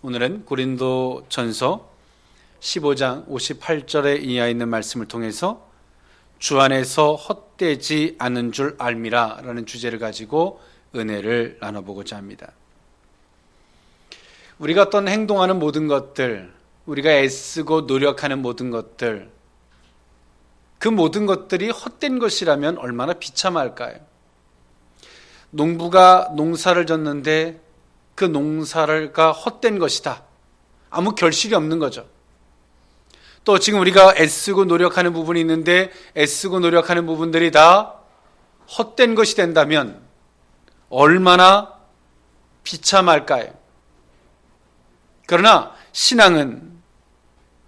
오늘은 고린도전서 15장 58절에 이하 있는 말씀을 통해서 주 안에서 헛되지 않은 줄 알미라 라는 주제를 가지고 은혜를 나눠보고자 합니다. 우리가 어떤 행동하는 모든 것들, 우리가 애쓰고 노력하는 모든 것들, 그 모든 것들이 헛된 것이라면 얼마나 비참할까요? 농부가 농사를 졌는데 그 농사가 헛된 것이다. 아무 결실이 없는 거죠. 또 지금 우리가 애쓰고 노력하는 부분이 있는데 애쓰고 노력하는 부분들이 다 헛된 것이 된다면 얼마나 비참할까요? 그러나 신앙은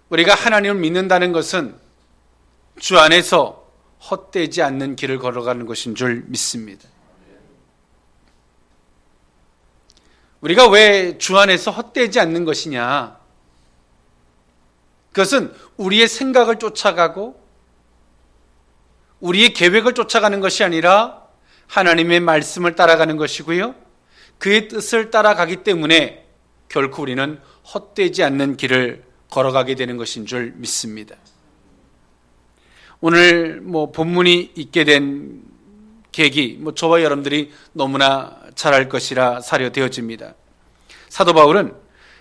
우리가 하나님을 믿는다는 것은 주 안에서 헛되지 않는 길을 걸어가는 것인 줄 믿습니다. 우리가 왜 주 안에서 헛되지 않는 것이냐? 그것은 우리의 생각을 쫓아가고 우리의 계획을 쫓아가는 것이 아니라 하나님의 말씀을 따라가는 것이고요. 그의 뜻을 따라가기 때문에 결코 우리는 헛되지 않는 길을 걸어가게 되는 것인 줄 믿습니다. 오늘 본문이 있게 된 계기, 저와 여러분들이 너무나 잘 알 것이라 사료되어집니다. 사도 바울은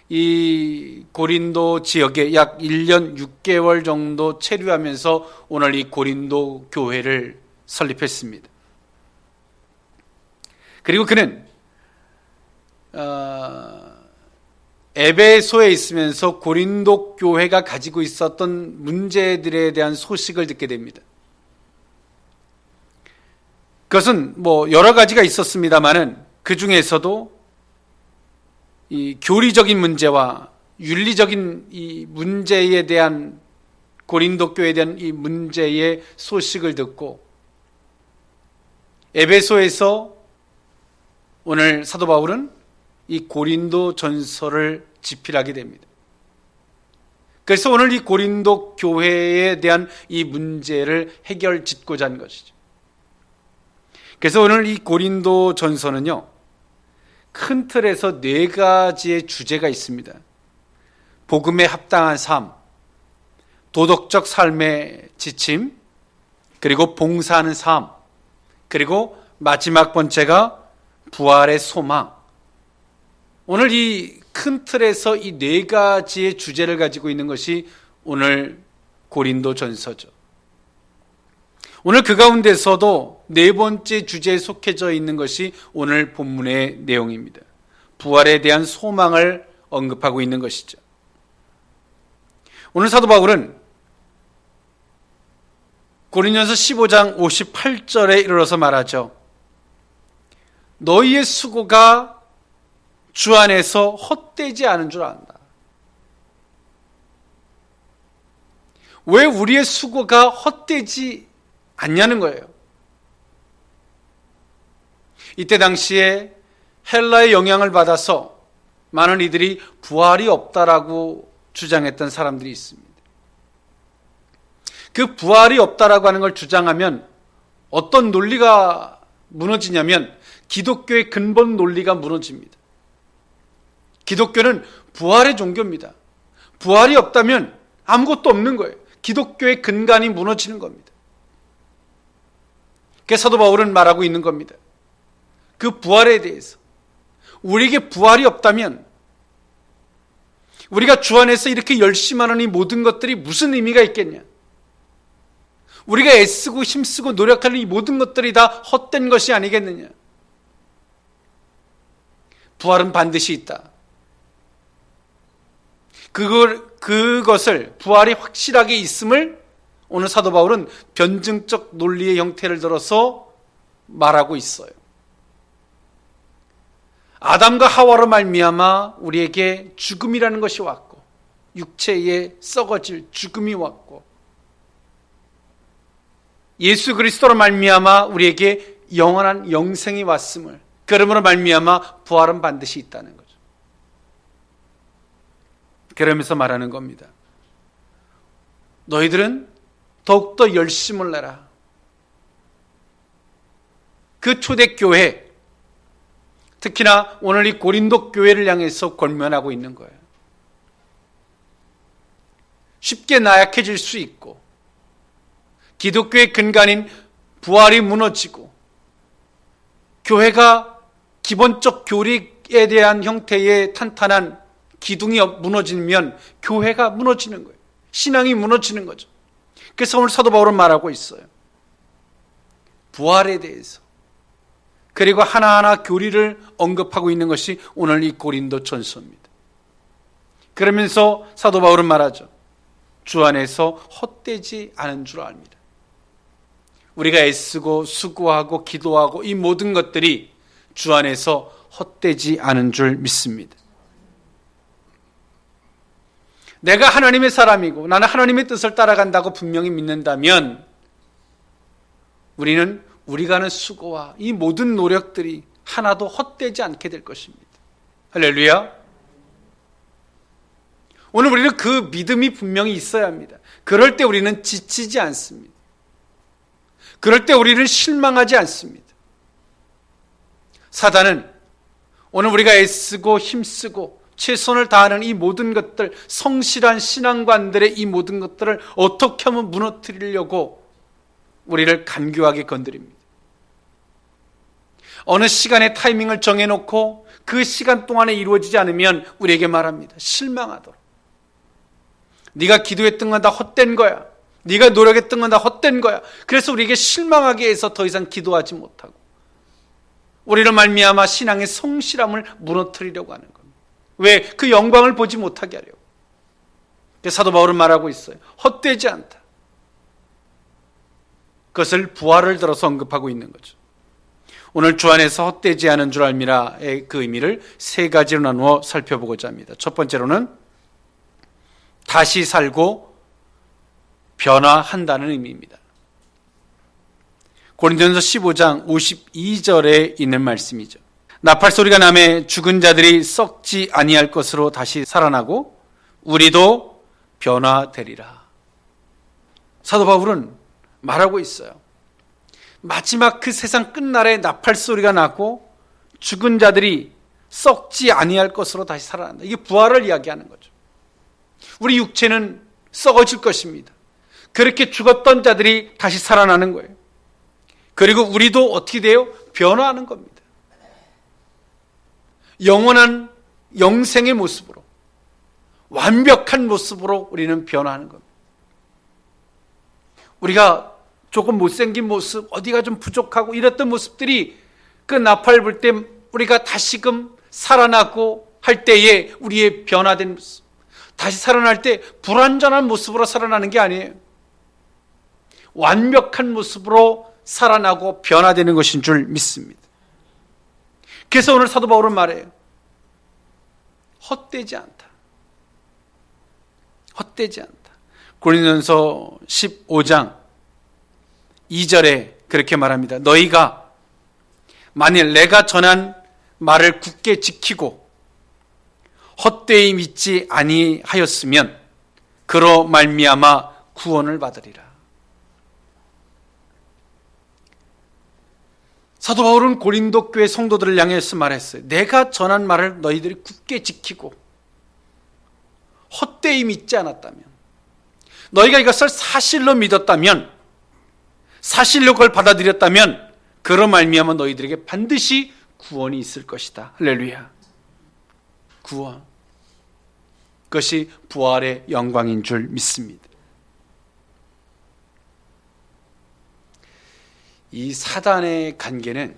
이 고린도 지역에 약 1년 6개월 정도 체류하면서 오늘 이 고린도 교회를 설립했습니다. 그리고 그는 에베소에 있으면서 고린도 교회가 가지고 있었던 문제들에 대한 소식을 듣게 됩니다. 그것은 여러 가지가 있었습니다만은 그 중에서도 이 교리적인 문제와 윤리적인 이 문제에 대한 고린도 교회에 대한 이 문제의 소식을 듣고 에베소에서 오늘 사도 바울은 이 고린도 전서를 집필하게 됩니다. 그래서 오늘 이 고린도 교회에 대한 이 문제를 해결짓고자 하는 것이죠. 그래서 오늘 이 고린도 전서는요, 큰 틀에서 4가지의 주제가 있습니다. 복음에 합당한 삶, 도덕적 삶의 지침, 그리고 봉사하는 삶, 그리고 마지막 번째가 부활의 소망. 오늘 이 큰 틀에서 이 4가지의 주제를 가지고 있는 것이 오늘 고린도 전서죠. 오늘 그 가운데서도 4번째 주제에 속해져 있는 것이 오늘 본문의 내용입니다. 부활에 대한 소망을 언급하고 있는 것이죠. 오늘 사도 바울은 고린도전서 15장 58절에 이르러서 말하죠. 너희의 수고가 주 안에서 헛되지 않은 줄 안다. 왜 우리의 수고가 헛되지 않냐는 거예요. 이때 당시에 헬라의 영향을 받아서 많은 이들이 부활이 없다라고 주장했던 사람들이 있습니다. 그 부활이 없다라고 하는 걸 주장하면 어떤 논리가 무너지냐면 기독교의 근본 논리가 무너집니다. 기독교는 부활의 종교입니다. 부활이 없다면 아무것도 없는 거예요. 기독교의 근간이 무너지는 겁니다. 그래서 사도 바울은 말하고 있는 겁니다. 그 부활에 대해서 우리에게 부활이 없다면 우리가 주 안에서 이렇게 열심히 하는 이 모든 것들이 무슨 의미가 있겠냐? 우리가 애쓰고 힘쓰고 노력하는 이 모든 것들이 다 헛된 것이 아니겠느냐? 부활은 반드시 있다. 그것을 부활이 확실하게 있음을 오늘 사도 바울은 변증적 논리의 형태를 들어서 말하고 있어요. 아담과 하와로 말미암아 우리에게 죽음이라는 것이 왔고 육체에 썩어질 죽음이 왔고 예수 그리스도로 말미암아 우리에게 영원한 영생이 왔음을 그러므로 말미암아 부활은 반드시 있다는 거죠. 그러면서 말하는 겁니다. 너희들은 더욱더 열심을 내라. 그 초대교회, 특히나 오늘 이 고린도 교회를 향해서 권면하고 있는 거예요. 쉽게 나약해질 수 있고, 기독교의 근간인 부활이 무너지고, 교회가 기본적 교리에 대한 형태의 탄탄한 기둥이 무너지면 교회가 무너지는 거예요. 신앙이 무너지는 거죠. 그래서 오늘 사도 바울은 말하고 있어요. 부활에 대해서, 그리고 하나하나 교리를 언급하고 있는 것이 오늘 이 고린도 전서입니다. 그러면서 사도 바울은 말하죠. 주 안에서 헛되지 않은 줄 압니다. 우리가 애쓰고 수고하고 기도하고 이 모든 것들이 주 안에서 헛되지 않은 줄 믿습니다. 내가 하나님의 사람이고 나는 하나님의 뜻을 따라간다고 분명히 믿는다면 우리는 우리가 하는 수고와 이 모든 노력들이 하나도 헛되지 않게 될 것입니다. 할렐루야. 오늘 우리는 그 믿음이 분명히 있어야 합니다. 그럴 때 우리는 지치지 않습니다. 그럴 때 우리는 실망하지 않습니다. 사단은 오늘 우리가 애쓰고 힘쓰고 최선을 다하는 이 모든 것들, 성실한 신앙관들의 이 모든 것들을 어떻게 하면 무너뜨리려고 우리를 간교하게 건드립니다. 어느 시간에 타이밍을 정해놓고 그 시간 동안에 이루어지지 않으면 우리에게 말합니다. 실망하도록. 네가 기도했던 건 다 헛된 거야. 네가 노력했던 건 다 헛된 거야. 그래서 우리에게 실망하게 해서 더 이상 기도하지 못하고 우리를 말미암아 신앙의 성실함을 무너뜨리려고 하는 겁니다. 왜? 그 영광을 보지 못하게 하려고. 사도 바울은 말하고 있어요. 헛되지 않다. 그것을 부활을 들어서 언급하고 있는 거죠. 오늘 주 안에서 헛되지 않은 줄 알미라의 그 의미를 세 가지로 나누어 살펴보고자 합니다. 첫 번째로는 다시 살고 변화한다는 의미입니다. 고린도전서 15장 52절에 있는 말씀이죠. 나팔소리가 나매 죽은 자들이 썩지 아니할 것으로 다시 살아나고 우리도 변화되리라. 사도 바울은 말하고 있어요. 마지막 그 세상 끝날에 나팔소리가 나고 죽은 자들이 썩지 아니할 것으로 다시 살아난다. 이게 부활을 이야기하는 거죠. 우리 육체는 썩어질 것입니다. 그렇게 죽었던 자들이 다시 살아나는 거예요. 그리고 우리도 어떻게 돼요? 변화하는 겁니다. 영원한 영생의 모습으로, 완벽한 모습으로 우리는 변화하는 겁니다. 우리가 조금 못생긴 모습, 어디가 좀 부족하고 이랬던 모습들이 그 나팔 불 때 우리가 다시금 살아나고 할 때에 우리의 변화된 모습, 다시 살아날 때 불완전한 모습으로 살아나는 게 아니에요. 완벽한 모습으로 살아나고 변화되는 것인 줄 믿습니다. 그래서 오늘 사도 바울은 말해요. 헛되지 않다. 헛되지 않다. 고린도전서 15장 2절에 그렇게 말합니다. 너희가 만일 내가 전한 말을 굳게 지키고 헛되이 믿지 아니하였으면 그로 말미암아 구원을 받으리라. 사도 바울은 고린도 교회 성도들을 향해서 말했어요. 내가 전한 말을 너희들이 굳게 지키고 헛되이 믿지 않았다면, 너희가 이것을 사실로 믿었다면, 사실로 그걸 받아들였다면 그로 말미암아 너희들에게 반드시 구원이 있을 것이다. 할렐루야. 구원. 그것이 부활의 영광인 줄 믿습니다. 이 사단의 관계는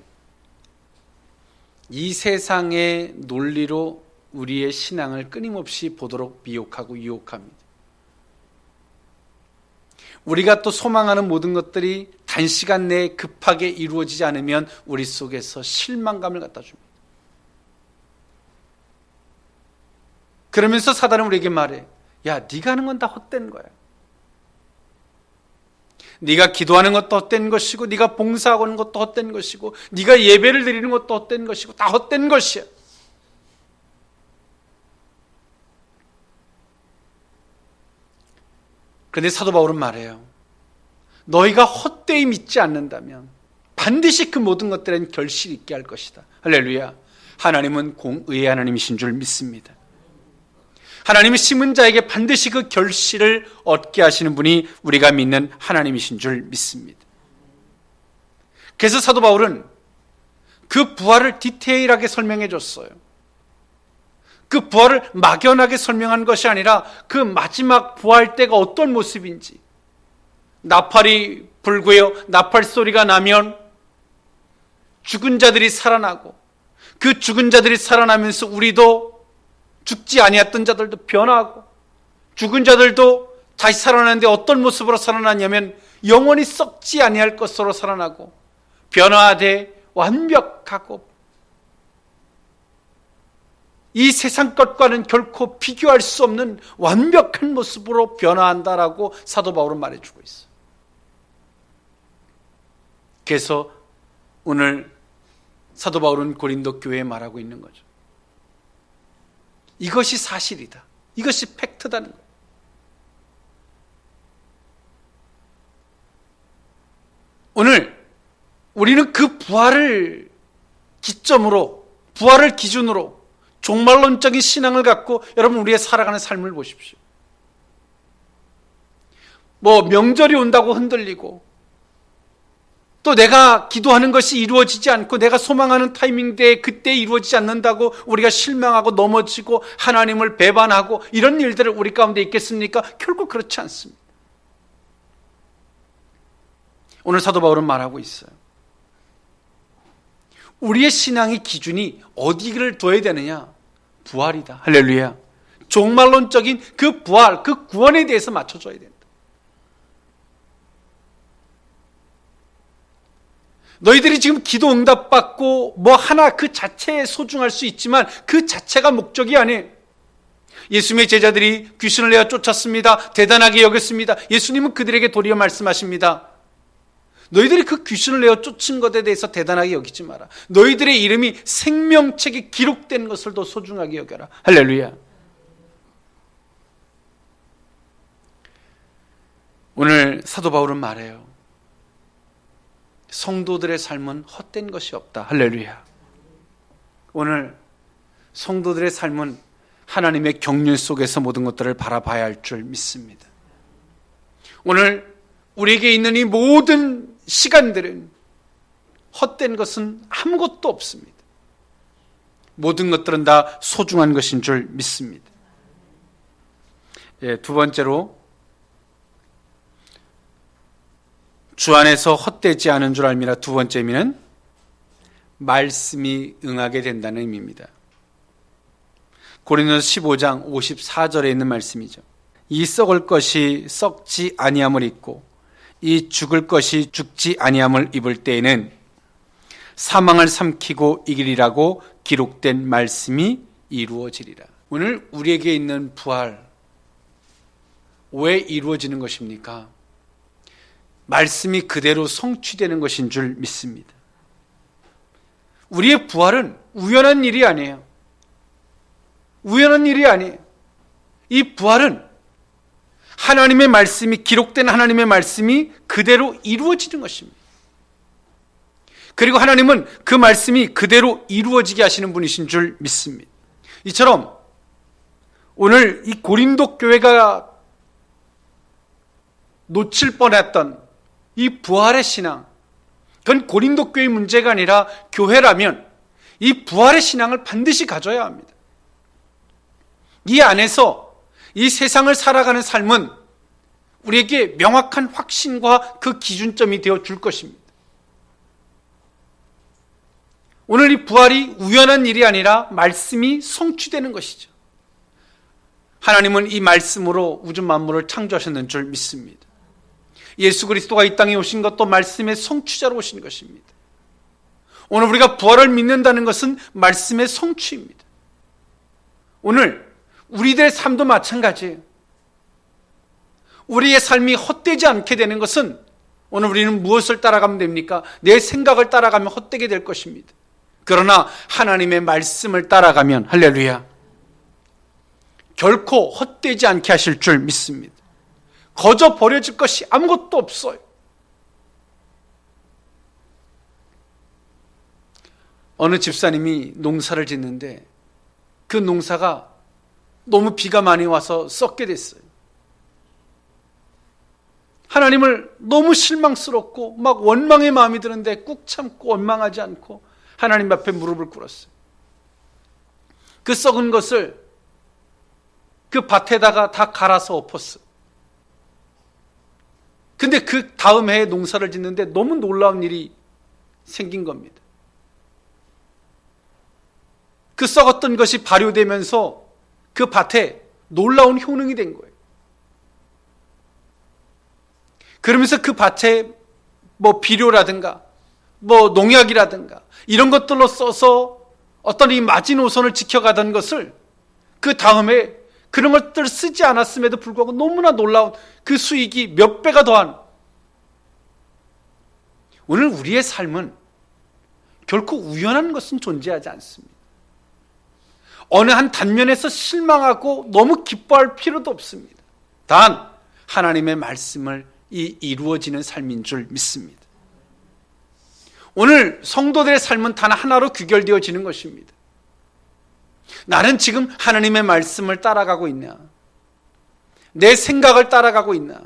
이 세상의 논리로 우리의 신앙을 끊임없이 보도록 미혹하고 유혹합니다. 우리가 또 소망하는 모든 것들이 단시간 내에 급하게 이루어지지 않으면 우리 속에서 실망감을 갖다 줍니다. 그러면서 사단은 우리에게 말해, 야, 네가 하는 건 다 헛된 거야. 네가 기도하는 것도 헛된 것이고, 네가 봉사하고 하는 것도 헛된 것이고, 네가 예배를 드리는 것도 헛된 것이고, 다 헛된 것이야. 그런데 사도 바울은 말해요. 너희가 헛되이 믿지 않는다면 반드시 그 모든 것들은 결실 있게 할 것이다. 할렐루야. 하나님은 공의의 하나님이신 줄 믿습니다. 하나님이 심은 자에게 반드시 그 결실을 얻게 하시는 분이 우리가 믿는 하나님이신 줄 믿습니다. 그래서 사도 바울은 그 부활을 디테일하게 설명해 줬어요. 그 부활을 막연하게 설명한 것이 아니라 그 마지막 부활 때가 어떤 모습인지, 나팔이 불고요, 나팔 소리가 나면 죽은 자들이 살아나고, 그 죽은 자들이 살아나면서 우리도 죽지 아니했던 자들도 변화하고, 죽은 자들도 다시 살아나는데 어떤 모습으로 살아나냐면 영원히 썩지 아니할 것으로 살아나고, 변화돼 완벽하고 이 세상 것과는 결코 비교할 수 없는 완벽한 모습으로 변화한다라고 사도 바울은 말해주고 있어요. 그래서 오늘 사도 바울은 고린도 교회에 말하고 있는 거죠. 이것이 사실이다. 이것이 팩트다는 거예요. 오늘 우리는 그 부활을 기점으로, 부활을 기준으로 종말론적인 신앙을 갖고 여러분 우리의 살아가는 삶을 보십시오. 명절이 온다고 흔들리고, 또 내가 기도하는 것이 이루어지지 않고 내가 소망하는 타이밍대에 그때 이루어지지 않는다고 우리가 실망하고 넘어지고 하나님을 배반하고 이런 일들을 우리 가운데 있겠습니까? 결코 그렇지 않습니다. 오늘 사도 바울은 말하고 있어요. 우리의 신앙의 기준이 어디를 둬야 되느냐? 부활이다. 할렐루야. 종말론적인 그 부활, 그 구원에 대해서 맞춰줘야 된다. 너희들이 지금 기도 응답받고 하나 그 자체에 소중할 수 있지만 그 자체가 목적이 아니에요. 예수님의 제자들이 귀신을 내어 쫓았습니다. 대단하게 여겼습니다. 예수님은 그들에게 도리어 말씀하십니다. 너희들이 그 귀신을 내어 쫓은 것에 대해서 대단하게 여기지 마라. 너희들의 이름이 생명책에 기록된 것을 더 소중하게 여겨라. 할렐루야. 오늘 사도 바울은 말해요. 성도들의 삶은 헛된 것이 없다. 할렐루야. 오늘 성도들의 삶은 하나님의 경륜 속에서 모든 것들을 바라봐야 할 줄 믿습니다. 오늘 우리에게 있는 이 모든 시간들은 헛된 것은 아무것도 없습니다. 모든 것들은 다 소중한 것인 줄 믿습니다. 두 번째로 주 안에서 헛되지 않은 줄 알미라. 두 번째 의미는 말씀이 응하게 된다는 의미입니다. 고린도서 15장 54절에 있는 말씀이죠. 이 썩을 것이 썩지 아니함을 입고 이 죽을 것이 죽지 아니함을 입을 때에는 사망을 삼키고 이기리라고 기록된 말씀이 이루어지리라. 오늘 우리에게 있는 부활, 왜 이루어지는 것입니까? 말씀이 그대로 성취되는 것인 줄 믿습니다. 우리의 부활은 우연한 일이 아니에요. 우연한 일이 아니에요. 이 부활은 하나님의 말씀이, 기록된 하나님의 말씀이 그대로 이루어지는 것입니다. 그리고 하나님은 그 말씀이 그대로 이루어지게 하시는 분이신 줄 믿습니다. 이처럼 오늘 이 고린도 교회가 놓칠 뻔했던 이 부활의 신앙, 그건 고린도 교회의 문제가 아니라 교회라면 이 부활의 신앙을 반드시 가져야 합니다. 이 안에서 이 세상을 살아가는 삶은 우리에게 명확한 확신과 그 기준점이 되어 줄 것입니다. 오늘 이 부활이 우연한 일이 아니라 말씀이 성취되는 것이죠. 하나님은 이 말씀으로 우주 만물을 창조하셨는 줄 믿습니다. 예수 그리스도가 이 땅에 오신 것도 말씀의 성취자로 오신 것입니다. 오늘 우리가 부활을 믿는다는 것은 말씀의 성취입니다. 오늘 우리들의 삶도 마찬가지예요. 우리의 삶이 헛되지 않게 되는 것은 오늘 우리는 무엇을 따라가면 됩니까? 내 생각을 따라가면 헛되게 될 것입니다. 그러나 하나님의 말씀을 따라가면, 할렐루야, 결코 헛되지 않게 하실 줄 믿습니다. 거저 버려질 것이 아무것도 없어요. 어느 집사님이 농사를 짓는데 그 농사가 너무 비가 많이 와서 썩게 됐어요. 하나님을 너무 실망스럽고 막 원망의 마음이 드는데 꾹 참고 원망하지 않고 하나님 앞에 무릎을 꿇었어요. 그 썩은 것을 그 밭에다가 다 갈아서 엎었어요. 근데 그 다음 해에 농사를 짓는데 너무 놀라운 일이 생긴 겁니다. 그 썩었던 것이 발효되면서 그 밭에 놀라운 효능이 된 거예요. 그러면서 그 밭에 뭐 비료라든가 뭐 농약이라든가 이런 것들로 써서 어떤 이 마지노선을 지켜가던 것을 그 다음에 그런 것들을 쓰지 않았음에도 불구하고 너무나 놀라운 그 수익이 몇 배가 더한, 오늘 우리의 삶은 결코 우연한 것은 존재하지 않습니다. 어느 한 단면에서 실망하고 너무 기뻐할 필요도 없습니다. 단 하나님의 말씀을 이루어지는 삶인 줄 믿습니다. 오늘 성도들의 삶은 단 하나로 귀결되어지는 것입니다. 나는 지금 하나님의 말씀을 따라가고 있냐? 내 생각을 따라가고 있나?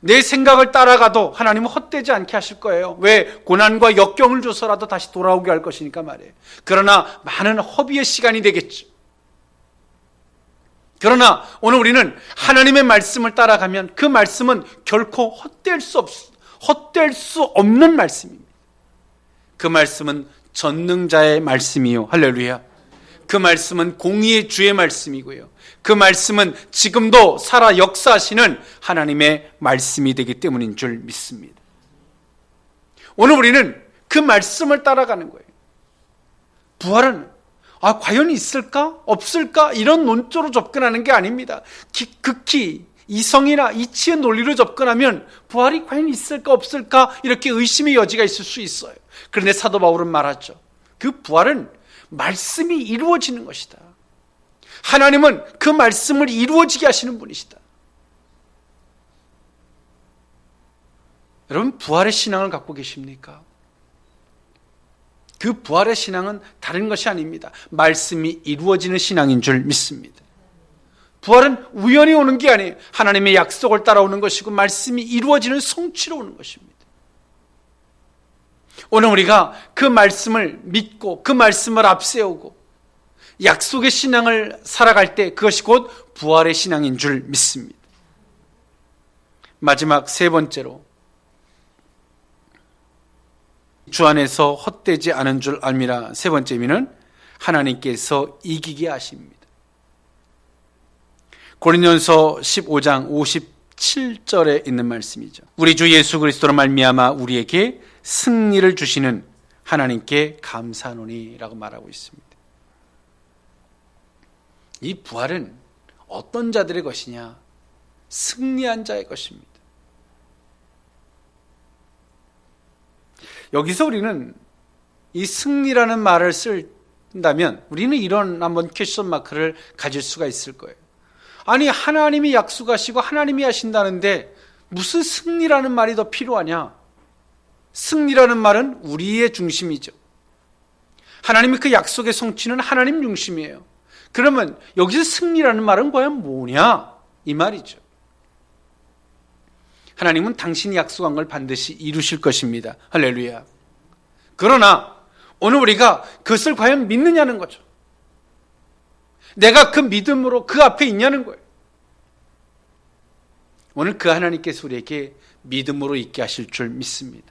내 생각을 따라가도 하나님은 헛되지 않게 하실 거예요. 왜? 고난과 역경을 줘서라도 다시 돌아오게 할 것이니까 말이에요. 그러나 많은 허비의 시간이 되겠죠. 그러나 오늘 우리는 하나님의 말씀을 따라가면 그 말씀은 결코 헛될 수 없는 말씀입니다. 그 말씀은 전능자의 말씀이요. 할렐루야. 그 말씀은 공의의 주의 말씀이고요. 그 말씀은 지금도 살아 역사하시는 하나님의 말씀이 되기 때문인 줄 믿습니다. 오늘 우리는 그 말씀을 따라가는 거예요. 부활은 과연 있을까? 없을까? 이런 논조로 접근하는 게 아닙니다. 극히 이성이나 이치의 논리로 접근하면 부활이 과연 있을까? 없을까? 이렇게 의심의 여지가 있을 수 있어요. 그런데 사도 바울은 말하죠. 그 부활은 말씀이 이루어지는 것이다. 하나님은 그 말씀을 이루어지게 하시는 분이시다. 여러분, 부활의 신앙을 갖고 계십니까? 그 부활의 신앙은 다른 것이 아닙니다. 말씀이 이루어지는 신앙인 줄 믿습니다. 부활은 우연히 오는 게 아니에요. 하나님의 약속을 따라오는 것이고 말씀이 이루어지는 성취로 오는 것입니다. 오늘 우리가 그 말씀을 믿고 그 말씀을 앞세우고 약속의 신앙을 살아갈 때 그것이 곧 부활의 신앙인 줄 믿습니다. 마지막 세 번째로, 주 안에서 헛되지 않은 줄 알미라. 세 번째 의미는 하나님께서 이기게 하십니다. 고린도전서 15장 57절에 있는 말씀이죠. 우리 주 예수 그리스도로 말미암아 우리에게 승리를 주시는 하나님께 감사하노니 라고 말하고 있습니다. 이 부활은 어떤 자들의 것이냐? 승리한 자의 것입니다. 여기서 우리는 이 승리라는 말을 쓴다면 우리는 이런 한번 퀘스천 마크를 가질 수가 있을 거예요. 아니, 하나님이 약속하시고 하나님이 하신다는데 무슨 승리라는 말이 더 필요하냐? 승리라는 말은 우리의 중심이죠. 하나님의 그 약속의 성취는 하나님 중심이에요. 그러면 여기서 승리라는 말은 과연 뭐냐? 이 말이죠. 하나님은 당신이 약속한 걸 반드시 이루실 것입니다. 할렐루야. 그러나 오늘 우리가 그것을 과연 믿느냐는 거죠. 내가 그 믿음으로 그 앞에 있냐는 거예요. 오늘 그 하나님께서 우리에게 믿음으로 있게 하실 줄 믿습니다.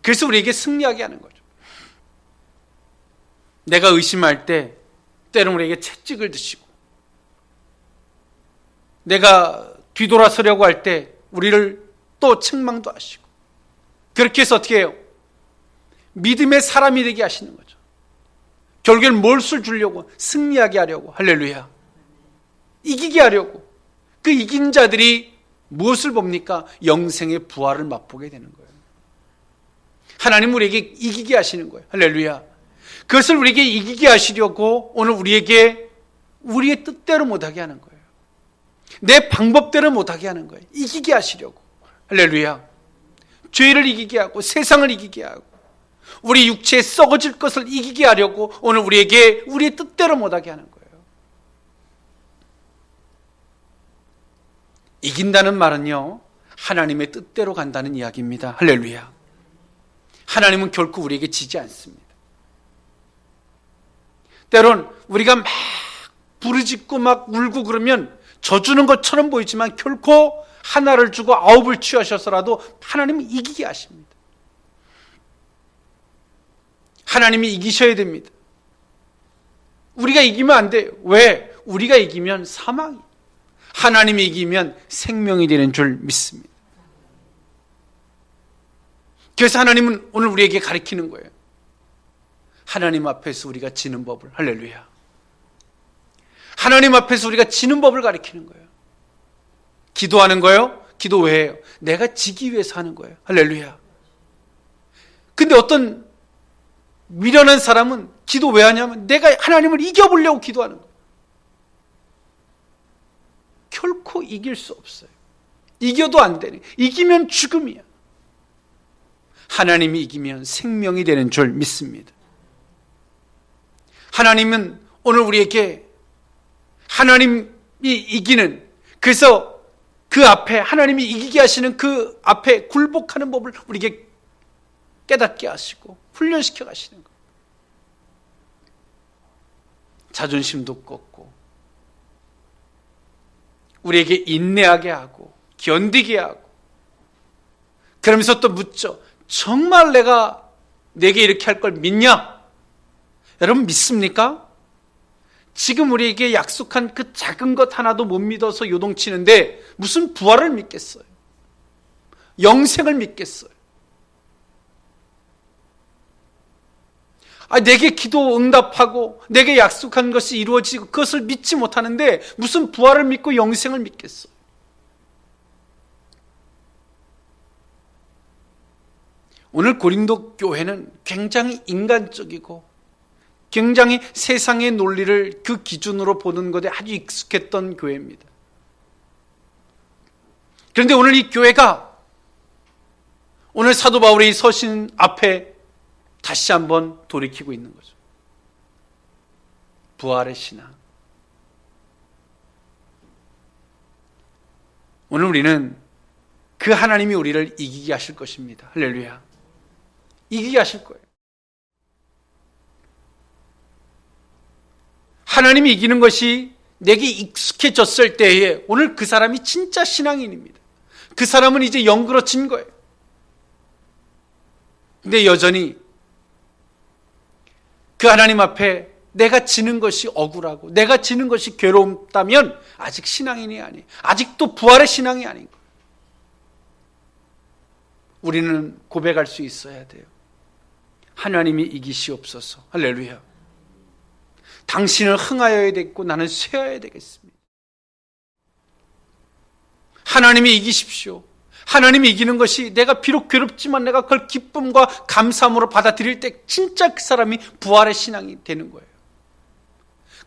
그래서 우리에게 승리하게 하는 거죠. 내가 의심할 때 때로는 우리에게 채찍을 드시고, 내가 뒤돌아서려고 할 때 우리를 또 책망도 하시고, 그렇게 해서 어떻게 해요? 믿음의 사람이 되게 하시는 거죠. 결국엔 무엇을 주려고? 승리하게 하려고. 할렐루야. 이기게 하려고. 그 이긴 자들이 무엇을 봅니까? 영생의 부활을 맛보게 되는 거예요. 하나님 우리에게 이기게 하시는 거예요. 할렐루야. 그것을 우리에게 이기게 하시려고 오늘 우리에게 우리의 뜻대로 못하게 하는 거예요. 내 방법대로 못하게 하는 거예요. 이기게 하시려고. 할렐루야. 죄를 이기게 하고 세상을 이기게 하고 우리 육체에 썩어질 것을 이기게 하려고 오늘 우리에게 우리의 뜻대로 못하게 하는 거예요. 이긴다는 말은요, 하나님의 뜻대로 간다는 이야기입니다. 할렐루야. 하나님은 결코 우리에게 지지 않습니다. 때론 우리가 막 부르짖고 막 울고 그러면 져주는 것처럼 보이지만 결코 하나를 주고 아홉을 취하셔서라도 하나님은 이기게 하십니다. 하나님이 이기셔야 됩니다. 우리가 이기면 안 돼요. 왜? 우리가 이기면 사망이, 하나님이 이기면 생명이 되는 줄 믿습니다. 그래서 하나님은 오늘 우리에게 가르치는 거예요. 하나님 앞에서 우리가 지는 법을. 할렐루야. 하나님 앞에서 우리가 지는 법을 가르치는 거예요. 기도하는 거예요? 기도 왜 해요? 내가 지기 위해서 하는 거예요. 할렐루야. 근데 어떤 미련한 사람은 기도 왜 하냐면 내가 하나님을 이겨보려고 기도하는 거예요. 결코 이길 수 없어요. 이겨도 안 되네. 이기면 죽음이야. 하나님이 이기면 생명이 되는 줄 믿습니다. 하나님은 오늘 우리에게 하나님이 이기는, 그래서 그 앞에 하나님이 이기게 하시는 그 앞에 굴복하는 법을 우리에게 깨닫게 하시고 훈련시켜 가시는 거예요. 자존심도 꺾고 우리에게 인내하게 하고 견디게 하고, 그러면서 또 묻죠. 정말 내게 이렇게 할 걸 믿냐? 여러분 믿습니까? 지금 우리에게 약속한 그 작은 것 하나도 못 믿어서 요동치는데 무슨 부활을 믿겠어요? 영생을 믿겠어요? 내게 기도 응답하고 내게 약속한 것이 이루어지고 그것을 믿지 못하는데 무슨 부활을 믿고 영생을 믿겠어요? 오늘 고린도 교회는 굉장히 인간적이고 굉장히 세상의 논리를 그 기준으로 보는 것에 아주 익숙했던 교회입니다. 그런데 오늘 이 교회가 오늘 사도 바울의 서신 앞에 다시 한번 돌이키고 있는 거죠. 부활의 신앙. 오늘 우리는 그 하나님이 우리를 이기게 하실 것입니다. 할렐루야. 이기게 하실 거예요. 하나님이 이기는 것이 내게 익숙해졌을 때에 오늘 그 사람이 진짜 신앙인입니다. 그 사람은 이제 영그러진 거예요. 근데 여전히 그 하나님 앞에 내가 지는 것이 억울하고 내가 지는 것이 괴롭다면 아직 신앙인이 아니에요. 아직도 부활의 신앙이 아닌 거예요. 우리는 고백할 수 있어야 돼요. 하나님이 이기시옵소서. 할렐루야. 당신을 흥하여야 되겠고 나는 쇠하여야 되겠습니다. 하나님이 이기십시오. 하나님이 이기는 것이 내가 비록 괴롭지만 내가 그걸 기쁨과 감사함으로 받아들일 때 진짜 그 사람이 부활의 신앙이 되는 거예요.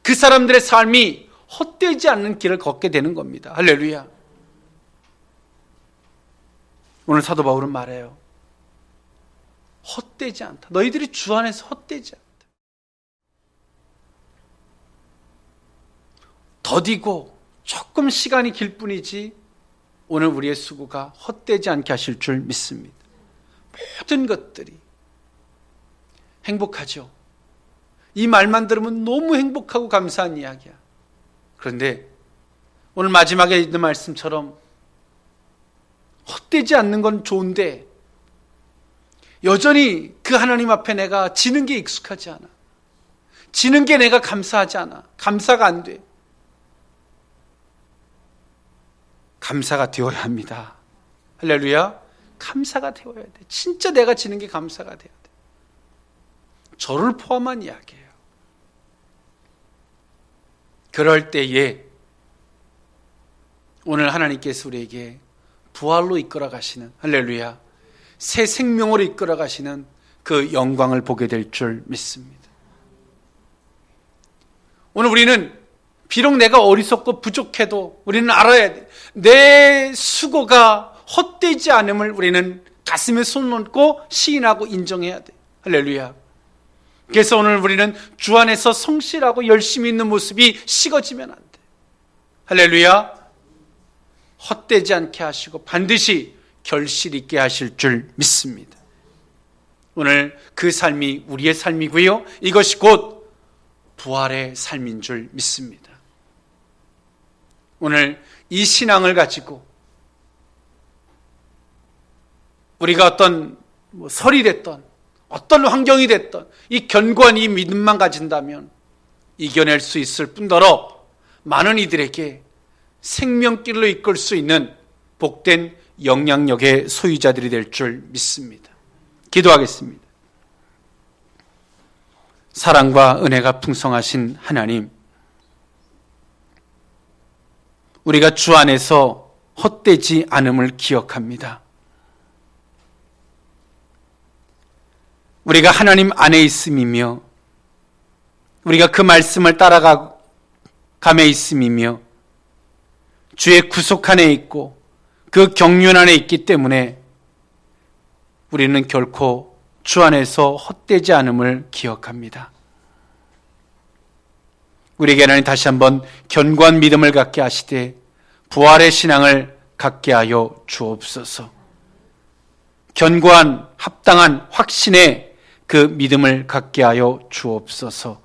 그 사람들의 삶이 헛되지 않는 길을 걷게 되는 겁니다. 할렐루야. 오늘 사도 바울은 말해요. 헛되지 않다. 너희들이 주 안에서 헛되지 않다. 더디고 조금 시간이 길 뿐이지 오늘 우리의 수고가 헛되지 않게 하실 줄 믿습니다. 모든 것들이 행복하죠. 이 말만 들으면 너무 행복하고 감사한 이야기야. 그런데 오늘 마지막에 있는 말씀처럼 헛되지 않는 건 좋은데 여전히 그 하나님 앞에 내가 지는 게 익숙하지 않아. 지는 게 내가 감사하지 않아. 감사가 안 돼. 감사가 되어야 합니다. 할렐루야. 감사가 되어야 돼. 진짜 내가 지는 게 감사가 돼야 돼. 저를 포함한 이야기예요. 그럴 때에 오늘 하나님께서 우리에게 부활로 이끌어 가시는, 할렐루야, 새 생명으로 이끌어 가시는 그 영광을 보게 될 줄 믿습니다. 오늘 우리는 비록 내가 어리석고 부족해도 우리는 알아야 돼. 내 수고가 헛되지 않음을 우리는 가슴에 손 얹고 시인하고 인정해야 돼. 할렐루야. 그래서 오늘 우리는 주 안에서 성실하고 열심히 있는 모습이 식어지면 안 돼. 할렐루야. 헛되지 않게 하시고 반드시 결실 있게 하실 줄 믿습니다. 오늘 그 삶이 우리의 삶이고요. 이것이 곧 부활의 삶인 줄 믿습니다. 오늘 이 신앙을 가지고 우리가 어떤 설이 됐던 어떤 환경이 됐던 이 견고한 이 믿음만 가진다면 이겨낼 수 있을 뿐더러 많은 이들에게 생명길로 이끌 수 있는 복된 영향력의 소유자들이 될 줄 믿습니다. 기도하겠습니다. 사랑과 은혜가 풍성하신 하나님, 우리가 주 안에서 헛되지 않음을 기억합니다. 우리가 하나님 안에 있음이며 우리가 그 말씀을 따라감에 있음이며 주의 구속 안에 있고 그 경륜 안에 있기 때문에 우리는 결코 주 안에서 헛되지 않음을 기억합니다. 우리에게 하나님 다시 한번 견고한 믿음을 갖게 하시되 부활의 신앙을 갖게 하여 주옵소서. 견고한 합당한 확신의 그 믿음을 갖게 하여 주옵소서.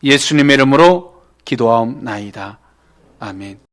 예수님의 이름으로 기도하옵나이다. 아멘.